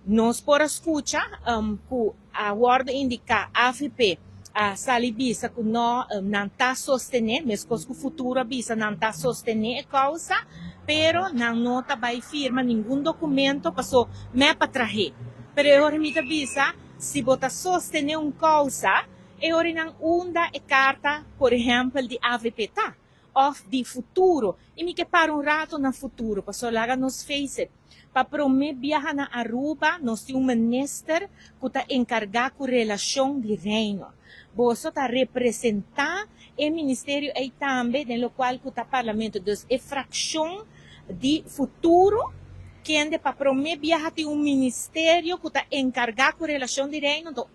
Nós por escuta, ku a word indica AFP, a sali bisa ku no não está sostener, mesmo que o futuro bisa não está sostener a causa, pero não nota vai firma nenhum documento passou me para trazer. Pero eu remita bisa, se botar sostener causa, eu não unda e carta, por exemplo, de AVP tá, of de futuro, e me que para rato no futuro, passou lá nos face it. Para prometer viajar na Aruba, nós temos um ministro que está encarregado com relação de reino. Você está representar o ministério aí também, no qual está o parlamento. Então, é fração de futuro, que é para prometer viajar tem um ministério que está encarregado com relação de reino. Então,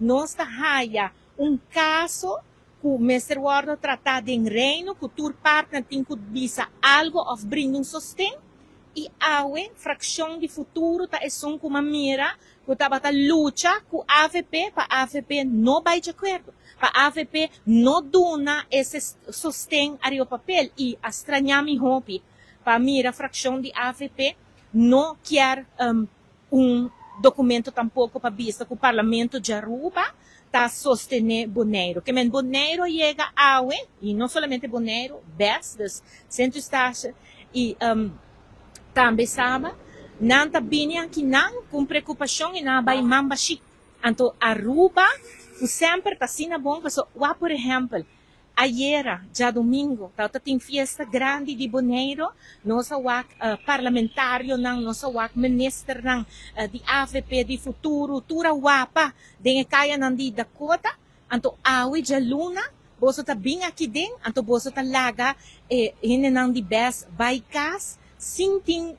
nós está caso que o mestre Wardo tratado em reino, que o partner tem que dizer algo ou brindar sostém. E a fração de futuro tá é com uma mira que estava a luta com a AVP para a AVP não vai de acordo, para a AVP não dona esse sostém ali o papel e a estranhar me hopi para mira fração de AVP não quer documento tampouco para vista que o parlamento de Aruba está sostener Bonaire, que men Bonaire chega a e não somente Bonaire, BES, dos Centro-Estado e também sabe, não está bem aqui não, com preocupação e não vai membership. Então, Aruba, sempre está sendo bom, por exemplo, ayer, já domingo, tem festa grande de Bonaire, nossa parlamentário, nossa ministro de AVP de futuro, tura wapa, de kaya de Dakota, então, já luna, você está bem aqui dentro, então você está laga, de best, vai cas, sinting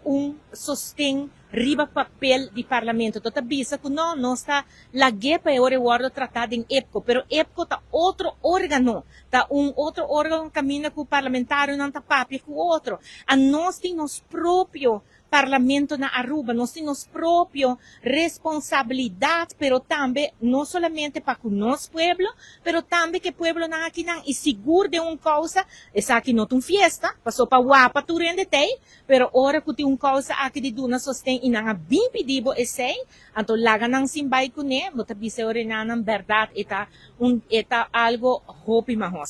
sostém riba papel de parlamento. Então, bisa que não está lagi para o reward tratado em EPCO, pero EPCO está outro órgão, está outro órgão caminha com o parlamentário, não está papi com o outro. A nós temos próprio parlamento na Aruba, nós temos próprio responsabilidade, pero também não somente para o nosso pueblo, pero também que o pueblo na aqui não e seguro de causa, essa aqui não tem festa, passou para Wapa tu rende tem, pero ora que tem causa aqui de duna sostém e não bem pedido esse, então laga nang simbay ko ne, mo tabi se ore na ng verdade eta algo hopi mahos.